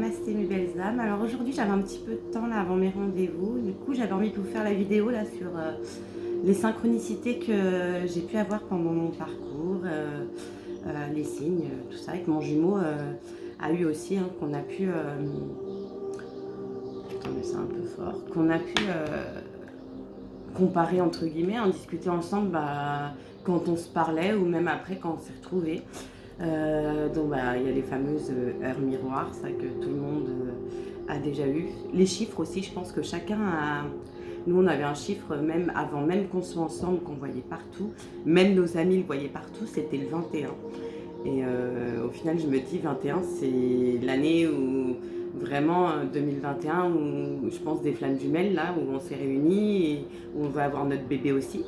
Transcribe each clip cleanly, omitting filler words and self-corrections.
Namasté mes belles âmes. Alors aujourd'hui j'avais un petit peu de temps là avant mes rendez-vous. Du coup j'avais envie de vous faire la vidéo là sur les synchronicités que j'ai pu avoir pendant mon parcours, les signes, tout ça, et que mon jumeau a eu aussi, hein, qu'on a pu... attendez, c'est un peu fort. Qu'on a pu comparer entre guillemets, en discuter ensemble quand on se parlait ou même après quand on s'est retrouvés. Donc il y a les fameuses heures miroirs, ça que tout le monde a déjà eu. Les chiffres aussi, je pense que chacun a... Nous on avait un chiffre même avant même qu'on soit ensemble, qu'on voyait partout. Même nos amis le voyaient partout, c'était le 21. Et au final je me dis 21 c'est l'année où vraiment 2021 où je pense des flammes jumelles là, où on s'est réunis et où on va avoir notre bébé aussi.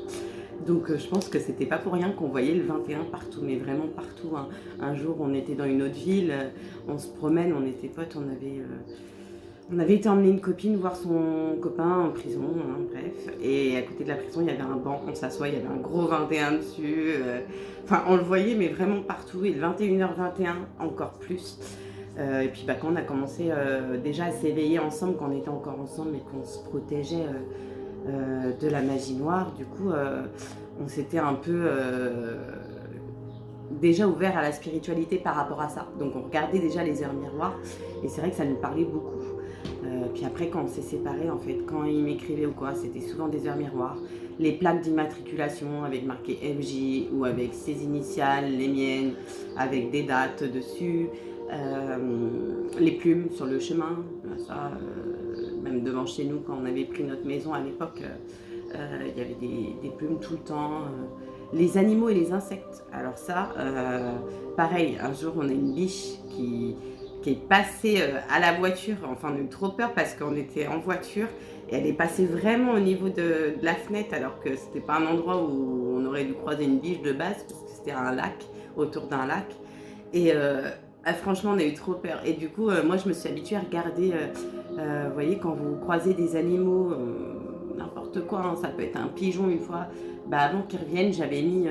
Donc je pense que c'était pas pour rien qu'on voyait le 21 partout, mais vraiment partout, hein. Un jour on était dans une autre ville, on se promène, on était potes, on avait été emmener une copine voir son copain en prison, hein, bref. Et à côté de la prison il y avait un banc, on s'assoit, il y avait un gros 21 dessus. Enfin on le voyait mais vraiment partout, et le 21h21 encore plus. Et puis quand on a commencé déjà à s'éveiller ensemble, quand on était encore ensemble et qu'on se protégeait de la magie noire, du coup on s'était un peu déjà ouvert à la spiritualité par rapport à ça. Donc on regardait déjà les heures miroirs et c'est vrai que ça nous parlait beaucoup. Puis après quand on s'est séparés, en fait, quand il m'écrivait ou quoi, c'était souvent des heures miroirs. Les plaques d'immatriculation avec marqué FJ ou avec ses initiales, les miennes, avec des dates dessus. Les plumes sur le chemin, ça, même devant chez nous quand on avait pris notre maison à l'époque, il y avait des plumes tout le temps. Les animaux et les insectes, alors ça, pareil, un jour on a une biche qui est passée à la voiture, enfin on a eu trop peur parce qu'on était en voiture et elle est passée vraiment au niveau de la fenêtre, alors que c'était pas un endroit où on aurait dû croiser une biche de base, parce que c'était un lac, autour d'un lac. Et franchement on a eu trop peur, et du coup moi je me suis habituée à regarder, vous voyez, quand vous croisez des animaux, n'importe quoi, hein, ça peut être un pigeon une fois, avant qu'ils reviennent j'avais mis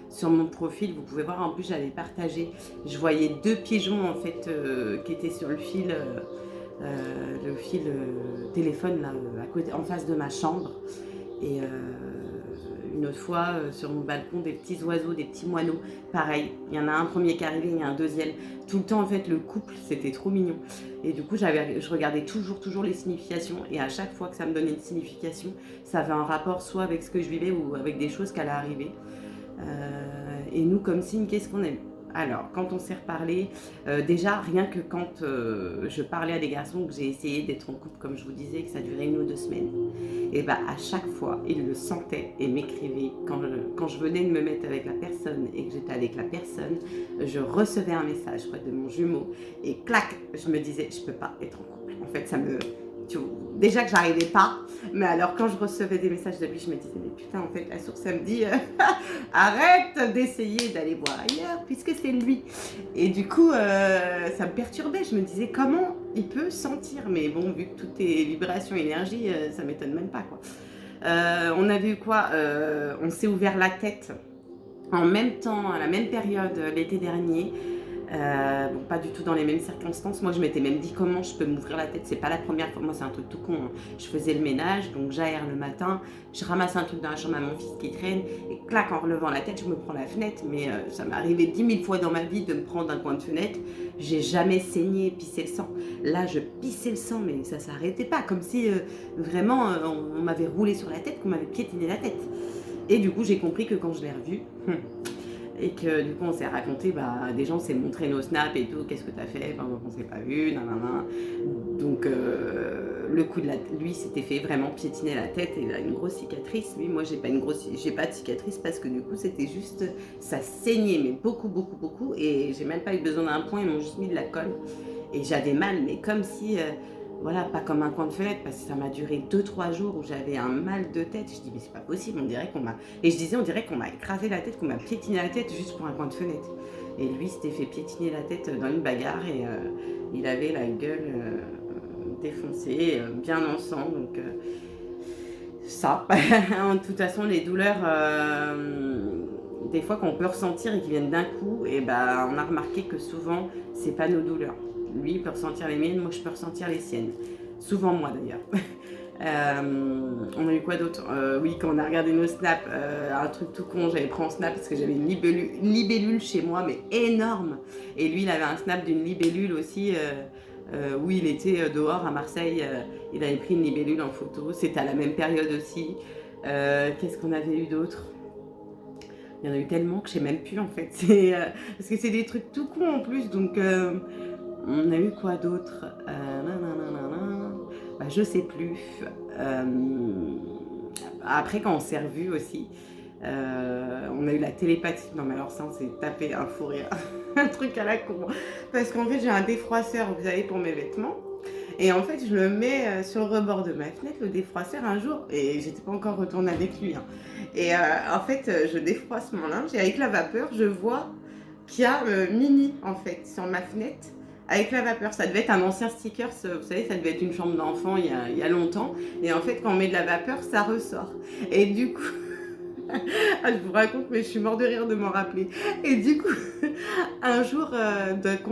sur mon profil, vous pouvez voir, en plus j'avais partagé, je voyais deux pigeons en fait qui étaient sur le fil téléphone là, à côté, en face de ma chambre. Et une autre fois sur mon balcon, des petits oiseaux, des petits moineaux, pareil, il y en a un premier qui est arrivé, il y a un deuxième, tout le temps en fait le couple, c'était trop mignon. Et du coup je regardais toujours les significations, et à chaque fois que ça me donnait une signification, ça avait un rapport soit avec ce que je vivais ou avec des choses qui allaient arriver. Et nous comme signe, qu'est-ce qu'on aime? Alors, quand on s'est reparlé, déjà, rien que quand je parlais à des garçons, que j'ai essayé d'être en couple, comme je vous disais, que ça durait 1 ou 2 semaines, et à chaque fois, ils le sentaient et m'écrivaient. Quand je venais de me mettre avec la personne et que j'étais avec la personne, je recevais un message de mon jumeau, et clac, je me disais, je peux pas être en couple. En fait, ça me... Déjà que j'arrivais pas, mais alors quand je recevais des messages de lui, je me disais, mais putain, en fait, la source, elle me dit, arrête d'essayer d'aller voir ailleurs, puisque c'est lui. Et du coup, ça me perturbait, je me disais, comment il peut sentir? Mais bon, vu que tout est vibration, énergie, ça m'étonne même pas, quoi. On a vu quoi? On s'est ouvert la tête en même temps, à la même période, l'été dernier. Bon, pas du tout dans les mêmes circonstances. Moi je m'étais même dit, comment je peux m'ouvrir la tête? C'est pas la première fois, moi c'est un truc tout con, hein. Je faisais le ménage, donc j'aère le matin, je ramasse un truc dans la chambre à mon fils qui traîne, et clac, en relevant la tête je me prends la fenêtre. Mais ça m'est arrivé 10 000 fois dans ma vie de me prendre un coin de fenêtre. J'ai jamais saigné, pissé le sang. Là je pissais le sang, mais ça s'arrêtait pas, comme si vraiment on m'avait roulé sur la tête, qu'on m'avait piétiné la tête. Et du coup j'ai compris que quand je l'ai revu, et que du coup on s'est raconté, des gens s'est montré nos snaps et tout, qu'est-ce que t'as fait, on s'est pas vu, nanana. Donc le coup de lui s'était fait vraiment piétiner la tête et il a une grosse cicatrice. Lui, moi j'ai pas de cicatrice, parce que du coup c'était juste, ça saignait, mais beaucoup, et j'ai même pas eu besoin d'un point, ils m'ont juste mis de la colle et j'avais mal, mais comme si voilà, pas comme un coin de fenêtre, parce que ça m'a duré 2-3 jours où j'avais un mal de tête. Je dis, mais c'est pas possible, on dirait qu'on m'a... Et je disais, on dirait qu'on m'a écrasé la tête, qu'on m'a piétiné la tête juste pour un coin de fenêtre. Et lui s'était fait piétiner la tête dans une bagarre, et il avait la gueule défoncée, bien en sang. Donc ça, de toute façon, les douleurs, des fois qu'on peut ressentir et qui viennent d'un coup, et on a remarqué que souvent, c'est pas nos douleurs. Lui, il peut ressentir les miennes, moi, je peux ressentir les siennes. Souvent, moi, d'ailleurs. On a eu quoi d'autre? Oui, quand on a regardé nos snaps, un truc tout con, j'avais pris en snap parce que j'avais une libellule chez moi, mais énorme. Et lui, il avait un snap d'une libellule aussi, où il était dehors à Marseille. Il avait pris une libellule en photo. C'était à la même période aussi. Qu'est-ce qu'on avait eu d'autre? Il y en a eu tellement que je sais même plus en fait. Parce que c'est des trucs tout cons en plus. Donc, on a eu quoi d'autre? Bah, je sais plus. Euh, Après, quand on s'est revus aussi, on a eu la télépathie. Non, mais alors ça, on s'est tapé un fou rire. Un truc à la con. Parce qu'en fait, j'ai un défroisseur, vous savez, pour mes vêtements. Et en fait, je le mets sur le rebord de ma fenêtre, le défroisseur, un jour. Et j'étais pas encore retournée avec lui. Hein. Et en fait, je défroisse mon linge. Et avec la vapeur, je vois qu'il y a Mini, en fait, sur ma fenêtre. Avec la vapeur, ça devait être un ancien sticker, vous savez, ça devait être une chambre d'enfant il y a longtemps. Et en fait, quand on met de la vapeur, ça ressort. Et du coup, ah, je vous raconte, mais je suis mort de rire de m'en rappeler. Et du coup, un jour, c'est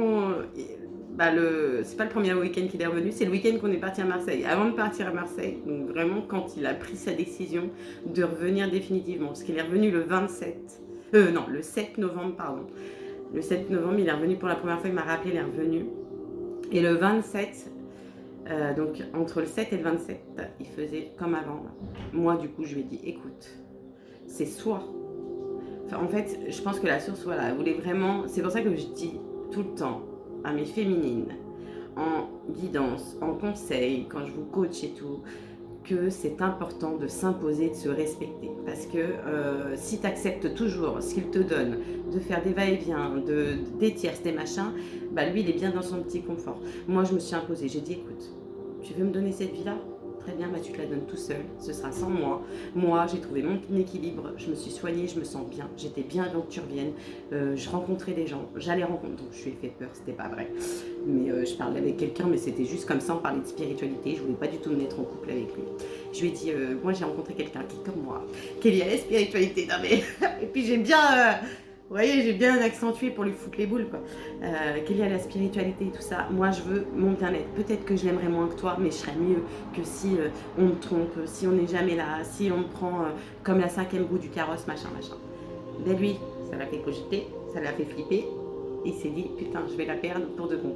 pas le premier week-end qu'il est revenu, c'est le week-end qu'on est parti à Marseille. Avant de partir à Marseille, donc vraiment quand il a pris sa décision de revenir définitivement, parce qu'il est revenu le 7 novembre, pardon. Le 7 novembre, il est revenu pour la première fois, il m'a rappelé, il est revenu. Et le 27, donc entre le 7 et le 27, il faisait comme avant. Moi, du coup, je lui ai dit, écoute, c'est soit. Enfin, en fait, je pense que la source, voilà, elle voulait vraiment. C'est pour ça que je dis tout le temps à mes féminines, en guidance, en conseil, quand je vous coach et tout, que c'est important de s'imposer, de se respecter. Parce que si tu acceptes toujours ce qu'il te donne, de faire des va-et-vient, des tierces, des machins, bah lui, il est bien dans son petit confort. Moi, je me suis imposée. J'ai dit, écoute, tu veux me donner cette vie-là ? Très bien, bah tu te la donnes tout seul, ce sera sans moi. Moi, j'ai trouvé mon équilibre, je me suis soignée, je me sens bien, j'étais bien avant que tu reviennes, je rencontrais des gens, j'allais rencontrer, donc je lui ai fait peur, c'était pas vrai. Mais je parlais avec quelqu'un, mais c'était juste comme ça, on parlait de spiritualité, je voulais pas du tout me mettre en couple avec lui. Je lui ai dit, moi j'ai rencontré quelqu'un qui est comme moi, qui est lié à la spiritualité, non mais... Et puis j'ai bien... Vous voyez, j'ai bien accentué pour lui foutre les boules, quoi. Qu'il y a la spiritualité et tout ça. Moi, je veux mon bien-être. Peut-être que je l'aimerais moins que toi, mais je serais mieux que si on me trompe, si on n'est jamais là, si on me prend comme la cinquième roue du carrosse, machin, machin. Ben lui, ça l'a fait cogiter, ça l'a fait flipper. Et il s'est dit, putain, je vais la perdre pour de bon.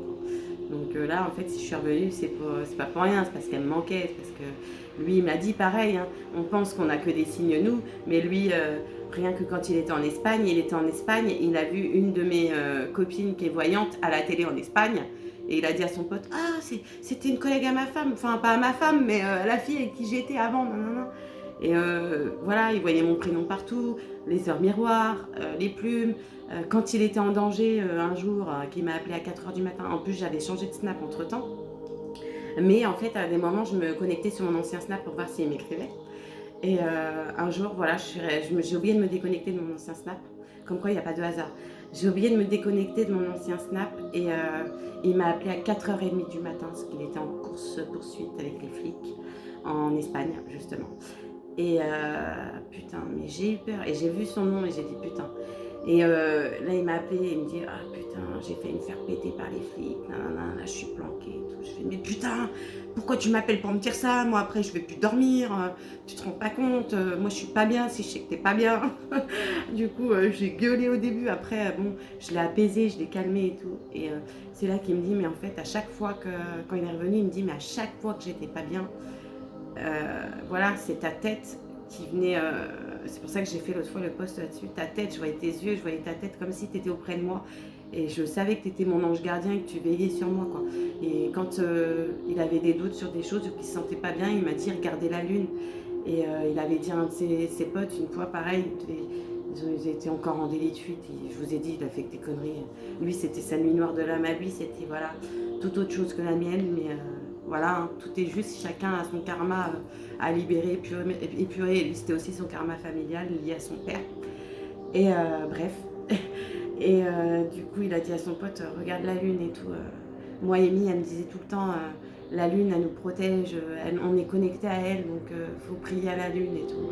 Donc là, en fait, si je suis revenue, c'est pas pour rien, c'est parce qu'elle me manquait, c'est parce que lui, il m'a dit pareil, hein, on pense qu'on n'a que des signes, nous, mais lui, rien que quand il était en Espagne, il a vu une de mes copines qui est voyante à la télé en Espagne, et il a dit à son pote, ah, c'était une collègue à ma femme, enfin, pas à ma femme, mais à la fille avec qui j'étais avant, non, non, non. Et voilà, il voyait mon prénom partout, les heures miroirs, les plumes. Quand il était en danger un jour, qu'il m'a appelé à 4h du matin, en plus j'avais changé de snap entre temps. Mais en fait, à des moments, je me connectais sur mon ancien snap pour voir s'il m'écrivait. Et un jour, voilà, j'ai oublié de me déconnecter de mon ancien snap. Comme quoi, il n'y a pas de hasard. J'ai oublié de me déconnecter de mon ancien snap et il m'a appelé à 4h30 du matin parce qu'il était en course-poursuite avec les flics en Espagne, justement. Et putain, mais j'ai eu peur. Et j'ai vu son nom et j'ai dit putain. Et là, il m'a appelé et il me dit ah putain, j'ai failli me faire péter par les flics. Nanana, là, je suis planquée et tout. Je fais mais putain, pourquoi tu m'appelles pour me dire ça? Moi, après, je vais plus dormir. Tu te rends pas compte? Moi, je suis pas bien si je sais que t'es pas bien. Du coup, j'ai gueulé au début. Après, bon, je l'ai apaisé, je l'ai calmé et tout. Et c'est là qu'il me dit mais en fait, à chaque fois quand il est revenu, il me dit mais à chaque fois que j'étais pas bien, voilà, c'est ta tête qui venait. C'est pour ça que j'ai fait l'autre fois le post là-dessus. Ta tête, je voyais tes yeux, je voyais ta tête comme si tu étais auprès de moi. Et je savais que tu étais mon ange gardien et que tu veillais sur moi, quoi. Et quand il avait des doutes sur des choses ou qu'il ne se sentait pas bien, il m'a dit regardez la lune. Et il avait dit à un de ses potes une fois pareil. Ils étaient encore en délit de fuite. Et je vous ai dit, il a fait que des conneries. Lui, c'était sa nuit noire de l'âme à lui. C'était voilà, tout autre chose que la mienne. Mais voilà, hein, tout est juste. Chacun a son karma à libérer, épurer. Et lui, c'était aussi son karma familial lié à son père. Et bref. Et du coup, il a dit à son pote, regarde la lune et tout. Moi, Amy, elle me disait tout le temps, la lune, elle nous protège, on est connecté à elle, donc faut prier à la lune et tout.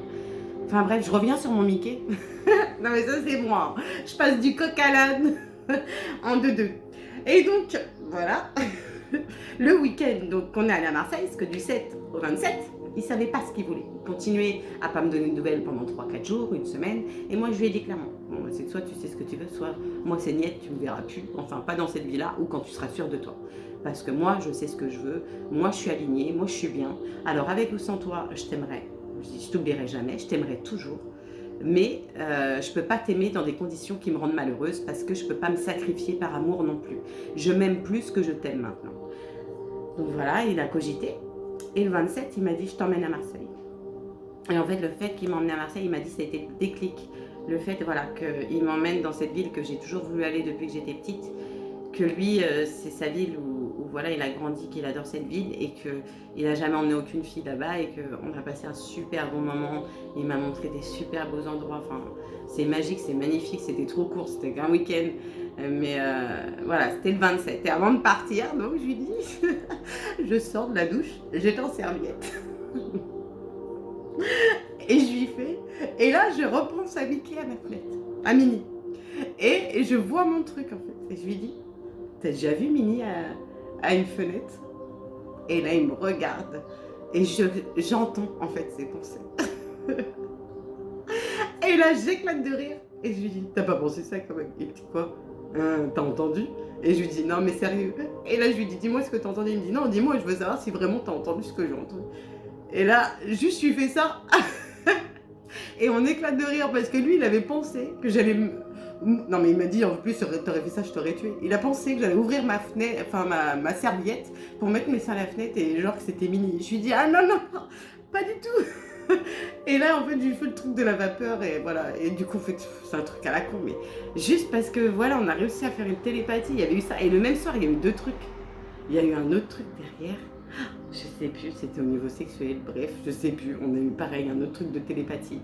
Enfin bref, je reviens sur mon Mickey. Non mais ça, c'est moi. Je passe du coq à l'âne en 2-2. Et donc, voilà, le week-end, donc on est allé à Marseille, parce que du 7 au 27, il savait pas ce qu'il voulait. Il continuait à pas me donner de nouvelles pendant 3-4 jours, une semaine, et moi je lui ai dit clairement, bon, c'est que soit tu sais ce que tu veux, soit moi c'est niet, tu me verras plus, enfin pas dans cette vie-là, ou quand tu seras sûr de toi. Parce que moi je sais ce que je veux, moi je suis alignée, moi je suis bien, alors avec ou sans toi, je t'aimerai, je t'oublierai jamais, je t'aimerai toujours, mais je ne peux pas t'aimer dans des conditions qui me rendent malheureuse parce que je ne peux pas me sacrifier par amour non plus. Je m'aime plus que je t'aime maintenant. Donc voilà, il a cogité. Et le 27, il m'a dit, je t'emmène à Marseille. Et en fait, le fait qu'il m'emmène à Marseille, il m'a dit, ça a été le déclic. Le fait, voilà, qu'il m'emmène dans cette ville que j'ai toujours voulu aller depuis que j'étais petite, que lui, c'est sa ville où voilà, il a grandi, qu'il adore cette ville et qu'il n'a jamais emmené aucune fille là-bas et qu'on a passé un super bon moment. Il m'a montré des super beaux endroits. Enfin, c'est magique, c'est magnifique, c'était trop court, c'était qu'un week-end. Mais voilà, c'était le 27. Et avant de partir, donc je lui dis, je sors de la douche, j'étais en serviette. Et je lui fais, et là je repense à Mickey à ma fenêtre, à Minnie. Et je vois mon truc en fait. Et je lui dis, t'as déjà vu Minnie à une fenêtre? Et là, il me regarde. Et j'entends en fait ses pensées. Et là, j'éclate de rire. Et je lui dis, t'as pas pensé ça quand même? Il me dit quoi? T'as entendu? Et je lui dis, non mais sérieux. Et là, je lui dis, dis-moi ce que t'as entendu. Il me dit, non, dis-moi, je veux savoir si vraiment t'as entendu ce que j'ai entendu. Et là, juste, je lui fais ça. Et on éclate de rire parce que lui, il avait pensé que j'allais... Non mais il m'a dit, en plus, t'aurais fait ça, je t'aurais tué. Il a pensé que j'allais ouvrir ma fenêtre, enfin ma serviette pour mettre mes seins à la fenêtre et genre que c'était Mini. Je lui dis, ah non, non, pas du tout. Et là, en fait, j'ai fait le truc de la vapeur et voilà. Et du coup, en fait, c'est un truc à la con, mais juste parce que voilà, on a réussi à faire une télépathie. Il y avait eu ça. Et le même soir, il y a eu 2 trucs. Il y a eu un autre truc derrière. Je sais plus, c'était au niveau sexuel, bref, je sais plus. On a eu pareil, un autre truc de télépathie.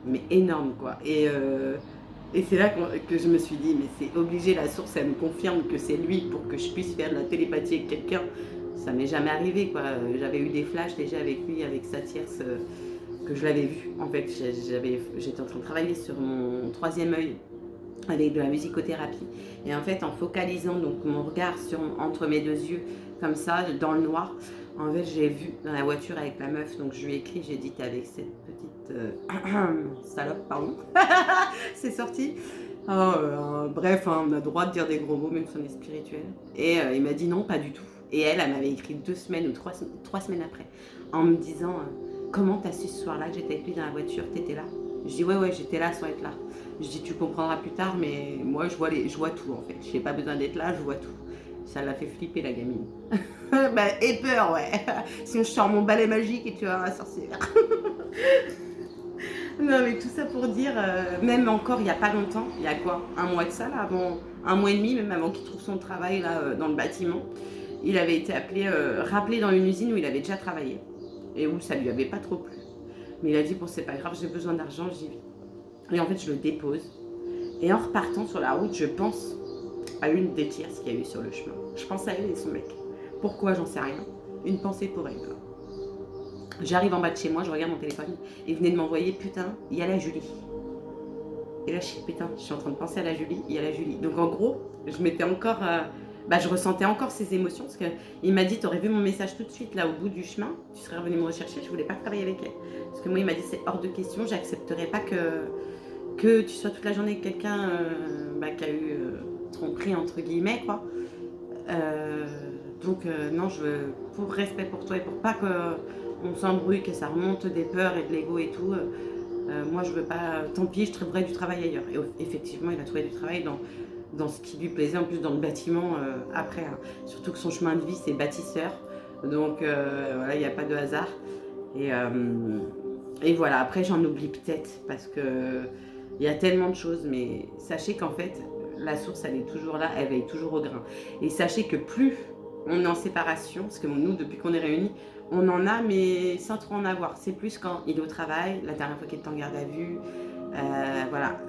Mais énorme, quoi. Et c'est là que je me suis dit, mais c'est obligé, la source, elle me confirme que c'est lui pour que je puisse faire de la télépathie avec quelqu'un. Ça m'est jamais arrivé, quoi. J'avais eu des flashs déjà avec lui, avec sa tierce, que je l'avais vu. En fait, j'étais en train de travailler sur mon 3e œil avec de la musicothérapie. Et en fait, en focalisant donc mon regard entre mes 2 yeux, comme ça, dans le noir, en fait, j'ai vu dans la voiture avec la meuf, donc je lui ai écrit, j'ai dit, t'es avec cette petite salope, pardon. C'est sorti. Bref, hein, on a le droit de dire des gros mots, même si on est spirituel. Et il m'a dit non, pas du tout. Et elle m'avait écrit 2 semaines ou 3 semaines après, en me disant, comment t'as su ce soir-là que j'étais avec lui dans la voiture, t'étais là? Je dis, ouais, j'étais là sans être là. Je dis, tu comprendras plus tard, mais moi, je vois tout, en fait. Je n'ai pas besoin d'être là, je vois tout. Ça l'a fait flipper, la gamine. Bah, et peur, ouais. Sinon, je sors mon balai magique et tu vas la sorcière. Non, mais tout ça pour dire, même encore il n'y a pas longtemps, il y a quoi? Un mois de ça, là, avant, un mois et demi, même avant qu'il trouve son travail, là, dans le bâtiment. Il avait été rappelé dans une usine où il avait déjà travaillé. Et où ça lui avait pas trop plu. Mais il a dit, bon, c'est pas grave, j'ai besoin d'argent, j'y vais. Et en fait, je le dépose. Et en repartant sur la route, je pense à une des tierces qu'il y a eu sur le chemin. Je pense à elle et son mec. Pourquoi, j'en sais rien. Une pensée pour elle. J'arrive en bas de chez moi, je regarde mon téléphone. Il venait de m'envoyer, putain, il y a la Julie. Et là, je suis putain, je suis en train de penser à la Julie, il y a la Julie. Donc en gros, je m'étais encore... je ressentais encore ces émotions parce qu'il m'a dit, t'aurais vu mon message tout de suite là au bout du chemin, tu serais revenu me rechercher, je voulais pas travailler avec elle. Parce que moi, il m'a dit, c'est hors de question, j'accepterais pas que tu sois toute la journée avec quelqu'un qui a eu tromperie entre guillemets, quoi. Donc non, pour respect pour toi et pour pas qu'on s'embrouille, que ça remonte des peurs et de l'ego et tout, moi je veux pas, tant pis, je trouverai du travail ailleurs. Et effectivement, il a trouvé du travail dans ce qui lui plaisait, en plus dans le bâtiment après. Hein. Surtout que son chemin de vie, c'est bâtisseur. Donc voilà, il n'y a pas de hasard. Et voilà, après j'en oublie peut-être parce que il y a tellement de choses, mais sachez qu'en fait, la source, elle est toujours là, elle veille toujours au grain. Et sachez que plus on est en séparation, parce que nous, depuis qu'on est réunis, on en a, mais sans trop en avoir. C'est plus quand il est au travail, la dernière fois qu'il était en garde à vue. Voilà,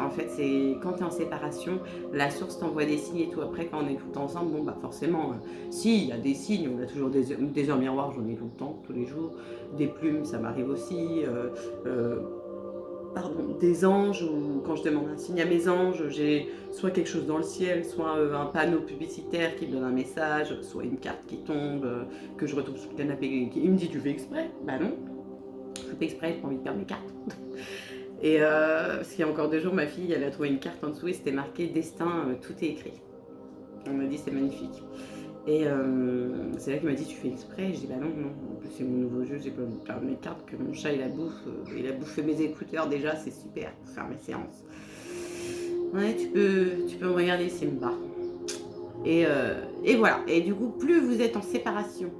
en fait, c'est quand tu es en séparation, la source t'envoie des signes et tout. Après, quand on est tout le temps ensemble, bon, bah forcément, si, il y a des signes, on a toujours des heures miroirs, j'en ai tout le temps, tous les jours. Des plumes, ça m'arrive aussi. pardon, des anges, ou quand je demande un signe à mes anges, j'ai soit quelque chose dans le ciel, soit un panneau publicitaire qui me donne un message, soit une carte qui tombe, que je retrouve sur le canapé. Il me dit, tu fais exprès? Bah non, je fais pas exprès, j'ai pas envie de perdre mes cartes. Et parce qu'il y a encore 2 jours, ma fille, elle a trouvé une carte en dessous et c'était marqué destin, tout est écrit. On m'a dit c'est magnifique. Et c'est là qu'il m'a dit tu fais exprès. Je dis bah non, non, en plus c'est mon nouveau jeu, j'ai pas envie de perdre mes cartes, que mon chat il a bouffé mes écouteurs déjà, c'est super pour faire mes séances. Ouais, tu peux me regarder, c'est me bas. Et voilà. Et du coup, plus vous êtes en séparation,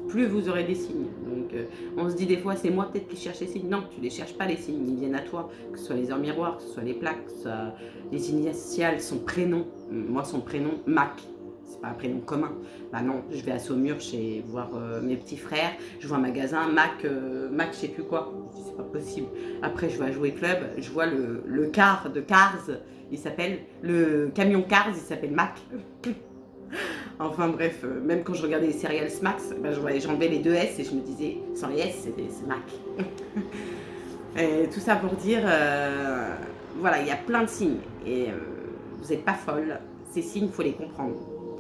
plus vous aurez des signes. Donc on se dit des fois c'est moi peut-être qui cherche les signes. Non, tu les cherches pas les signes, ils viennent à toi, que ce soit les heures miroirs, que ce soit les plaques, que ce soit les initiales, son prénom. Moi son prénom, Mac. C'est pas un prénom commun. Bah non, je vais à Saumur chez voir mes petits frères, je vois un magasin, Mac, je sais plus quoi. Je dis, c'est pas possible. Après je vais à Jouer Club, je vois le car de Cars, il s'appelle, le camion Cars, il s'appelle Mac. Enfin bref, même quand je regardais les Serial Max, ben, j'enlevais les 2 S et je me disais, sans les S, c'est Mac. Et tout ça pour dire, voilà, il y a plein de signes. Et vous n'êtes pas folle, ces signes, il faut les comprendre.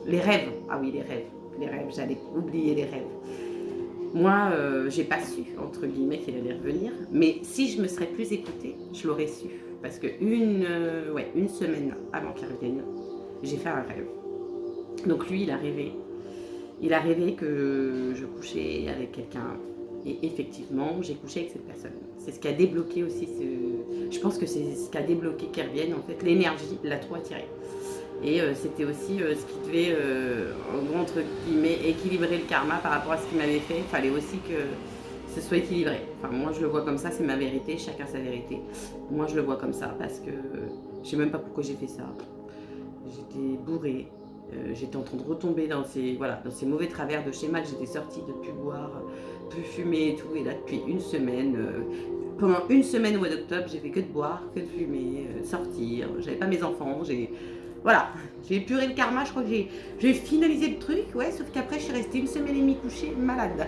Les rêves, ah oui, les rêves, j'allais oublier les rêves. Moi, j'ai pas su, entre guillemets, qu'il allait revenir. Mais si je me serais plus écoutée, je l'aurais su. Parce que une semaine avant qu'il revienne, j'ai fait un rêve. Donc lui, il a rêvé. Il a rêvé que je couchais avec quelqu'un. Et effectivement, j'ai couché avec cette personne. C'est ce qui a débloqué aussi je pense que c'est ce qui a débloqué qu'il revienne. En fait, l'énergie l'a trop attiré. Et c'était aussi ce qui devait, en gros, entre guillemets, équilibrer le karma par rapport à ce qu'il m'avait fait. Il fallait aussi que ce soit équilibré. Enfin, moi, je le vois comme ça, c'est ma vérité, chacun sa vérité. Moi, je le vois comme ça parce que je sais même pas pourquoi j'ai fait ça. J'étais bourrée. J'étais en train de retomber dans ces mauvais travers de schéma que j'étais sortie de plus boire, plus fumer et tout. Et là, depuis une semaine, pendant une semaine au mois d'octobre, j'ai fait que de boire, que de fumer, sortir. J'avais pas mes enfants. Voilà, j'ai épuré le karma. Je crois que j'ai finalisé le truc. Ouais, sauf qu'après, je suis restée une semaine et demie couchée, malade.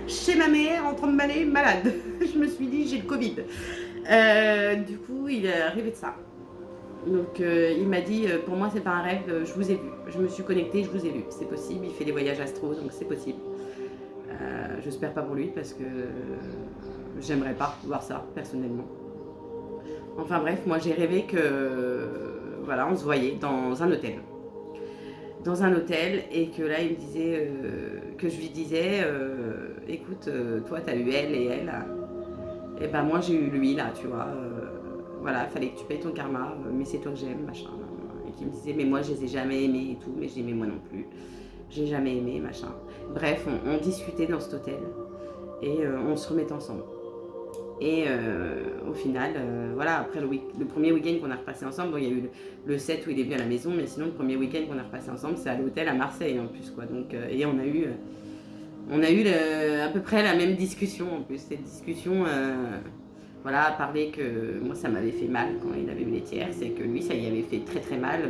Chez ma mère, en train de m'aller, malade. Je me suis dit, j'ai le Covid. Du coup, il est arrivé de ça. Donc il m'a dit, pour moi c'est pas un rêve, je vous ai vu. Je me suis connectée, je vous ai vu. C'est possible, il fait des voyages astro, donc c'est possible. J'espère pas pour lui parce que j'aimerais pas voir ça personnellement. Enfin bref, moi j'ai rêvé que voilà, on se voyait dans un hôtel. Dans un hôtel et que là il me disait, que je lui disais, écoute, toi t'as eu elle et elle. Et ben moi j'ai eu lui là, tu vois. Voilà, fallait que tu payes ton karma, mais c'est toi que j'aime, machin. Et qui me disait, mais moi je les ai jamais aimés et tout, mais je dis, mais moi non plus. J'ai jamais aimé, machin. Bref, on discutait dans cet hôtel et on se remettait ensemble. Et au final, voilà, après le premier week-end qu'on a repassé ensemble, bon, il y a eu le 7 où il est venu à la maison, mais sinon le premier week-end qu'on a repassé ensemble, c'est à l'hôtel à Marseille en plus, quoi. Donc, et on a eu à peu près la même discussion en plus. Cette discussion, voilà, à parler que moi ça m'avait fait mal quand il avait eu les tiers, c'est que lui ça y avait fait très très mal.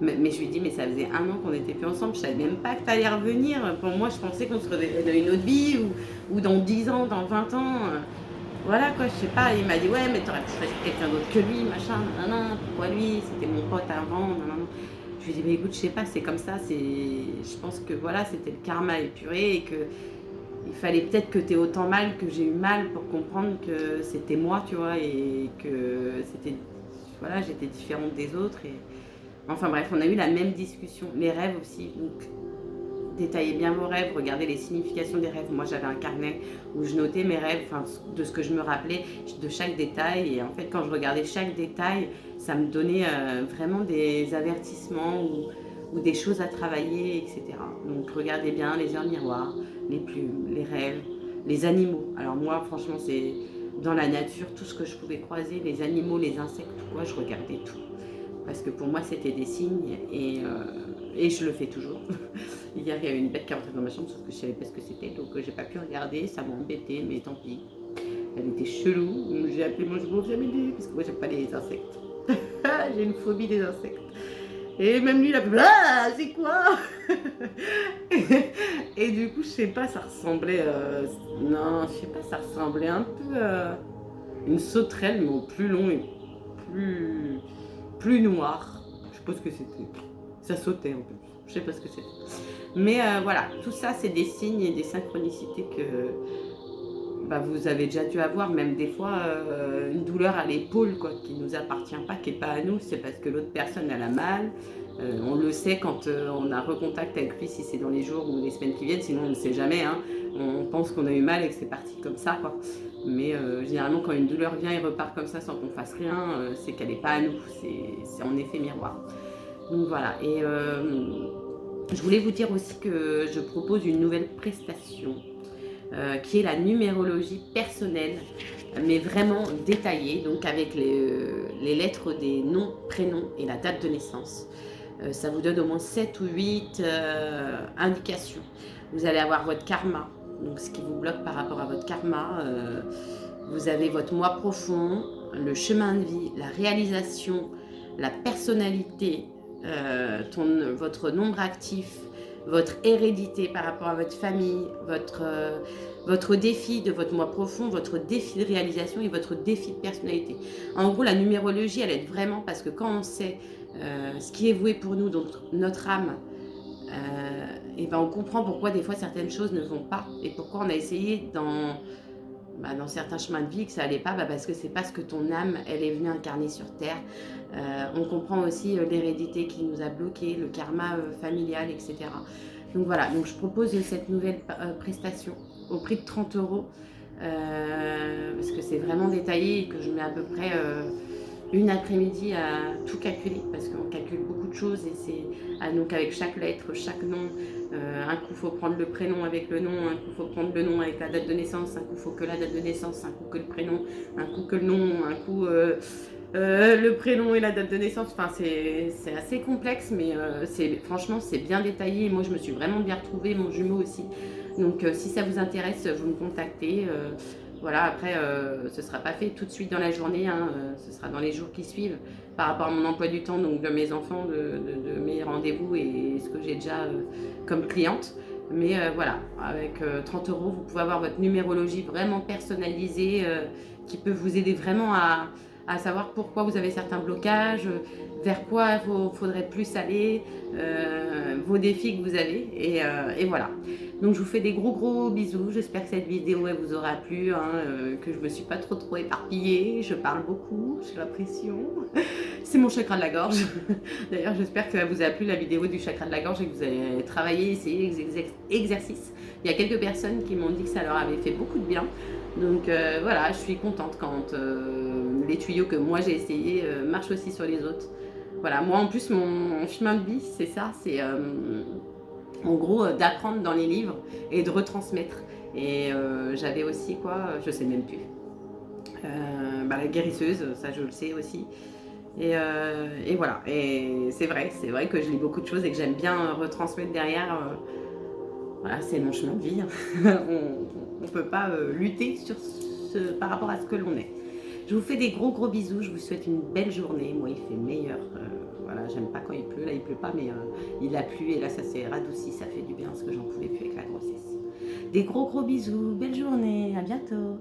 Mais je lui dis, mais ça faisait 1 an qu'on n'était plus ensemble, je savais même pas que t'allais revenir. Pour moi, je pensais qu'on se reverrait dans une autre vie ou dans 10 ans, dans 20 ans. Voilà quoi, je sais pas. Il m'a dit, ouais, mais t'aurais pu choisir quelqu'un d'autre que lui, machin, nanana, pourquoi lui, c'était mon pote avant, nanana. Je lui dis, mais écoute, je sais pas, c'est comme ça, je pense que voilà, c'était le karma épuré et que il fallait peut-être que tu aies autant mal que j'ai eu mal pour comprendre que c'était moi, tu vois, et que c'était, voilà, j'étais différente des autres. Et enfin bref, on a eu la même discussion. Les rêves aussi, donc détaillez bien vos rêves, regardez les significations des rêves. Moi, j'avais un carnet où je notais mes rêves, enfin, de ce que je me rappelais, de chaque détail. Et en fait, quand je regardais chaque détail, ça me donnait vraiment des avertissements ou des choses à travailler, etc. Donc, regardez bien les heures miroirs, les plumes, les rêves, les animaux. Alors moi, franchement, c'est dans la nature, tout ce que je pouvais croiser, les animaux, les insectes, quoi, je regardais tout. Parce que pour moi, c'était des signes et je le fais toujours. Hier, il y a eu une bête qui est rentrée dans ma chambre, sauf que je ne savais pas ce que c'était, donc j'ai pas pu regarder, ça m'a embêté, mais tant pis. Elle était chelou, j'ai appelé mon jumeau Amélie, parce que moi, j'aime pas les insectes. J'ai une phobie des insectes. Et même lui, il a fait ah, c'est quoi? Et du coup, je sais pas, ça ressemblait. Non, je sais pas, ça ressemblait un peu. une sauterelle, mais en plus long et plus, plus noir. Je sais pas ce que c'était. Ça sautait en plus. Je sais pas ce que c'était. Mais voilà, tout ça, c'est des signes et des synchronicités que bah, vous avez déjà dû avoir, même des fois, une douleur à l'épaule, quoi, qui ne nous appartient pas, qui n'est pas à nous, c'est parce que l'autre personne, elle a mal. On le sait quand on a recontact avec lui, si c'est dans les jours ou les semaines qui viennent, sinon on ne sait jamais. Hein. On pense qu'on a eu mal et que c'est parti comme ça, quoi. Mais généralement, quand une douleur vient et repart comme ça sans qu'on fasse rien, c'est qu'elle n'est pas à nous. C'est en effet miroir. Donc voilà. Et je voulais vous dire aussi que je propose une nouvelle prestation qui est la numérologie personnelle, mais vraiment détaillée, donc avec les lettres des noms, prénoms et la date de naissance. Ça vous donne au moins 7 ou 8 indications. Vous allez avoir votre karma, donc ce qui vous bloque par rapport à votre karma. Vous avez votre moi profond, le chemin de vie, la réalisation, la personnalité, votre nombre actif, votre hérédité par rapport à votre famille, votre défi de votre moi profond, votre défi de réalisation et votre défi de personnalité. En gros, la numérologie, elle aide vraiment parce que quand on sait ce qui est voué pour nous, donc notre âme, et ben on comprend pourquoi des fois certaines choses ne vont pas et pourquoi on a essayé dans certains chemins de vie que ça allait pas, parce que c'est parce que ton âme, elle est venue incarner sur Terre. On comprend aussi l'hérédité qui nous a bloqué, le karma familial, etc. Donc voilà, donc je propose cette nouvelle prestation au prix de 30 €, parce que c'est vraiment détaillé et que je mets à peu près une après-midi à tout calculer, parce qu'on calcule beaucoup de choses et c'est donc avec chaque lettre, chaque nom. Un coup, il faut prendre le prénom avec le nom, un coup, il faut prendre le nom avec la date de naissance, un coup, il faut que la date de naissance, un coup que le prénom, un coup que le nom, un coup le prénom et la date de naissance. Enfin, c'est assez complexe, mais franchement, c'est bien détaillé. Et moi, je me suis vraiment bien retrouvée, mon jumeau aussi. Donc, si ça vous intéresse, vous me contactez. Voilà, après, ce ne sera pas fait tout de suite dans la journée, hein, ce sera dans les jours qui suivent, par rapport à mon emploi du temps, donc de mes enfants, de mes rendez-vous et ce que j'ai déjà comme cliente. Mais voilà, avec 30 €, vous pouvez avoir votre numérologie vraiment personnalisée qui peut vous aider vraiment à savoir pourquoi vous avez certains blocages, vers quoi il faudrait plus aller, vos défis que vous avez. Et voilà. Donc je vous fais des gros bisous. J'espère que cette vidéo elle vous aura plu, hein, que je ne me suis pas trop éparpillée. Je parle beaucoup, j'ai l'impression. C'est mon chakra de la gorge. D'ailleurs, j'espère que ça vous a plu la vidéo du chakra de la gorge et que vous avez travaillé, essayé les exercices. Il y a quelques personnes qui m'ont dit que ça leur avait fait beaucoup de bien. Donc voilà, je suis contente quand les tuyaux que moi j'ai essayés marchent aussi sur les autres. Voilà, moi en plus mon chemin de vie c'est ça, c'est en gros d'apprendre dans les livres et de retransmettre. Et j'avais aussi quoi, je sais même plus. La guérisseuse, ça je le sais aussi. Et voilà, et c'est vrai que je lis beaucoup de choses et que j'aime bien retransmettre derrière. Voilà, c'est mon chemin de vie. On ne peut pas lutter par rapport à ce que l'on est. Je vous fais des gros bisous. Je vous souhaite une belle journée. Moi, il fait meilleur. Voilà, j'aime pas quand il pleut. Là, il pleut pas, mais il a plu. Et là, ça s'est radouci. Ça fait du bien parce que j'en pouvais plus avec la grossesse. Des gros bisous. Belle journée. À bientôt.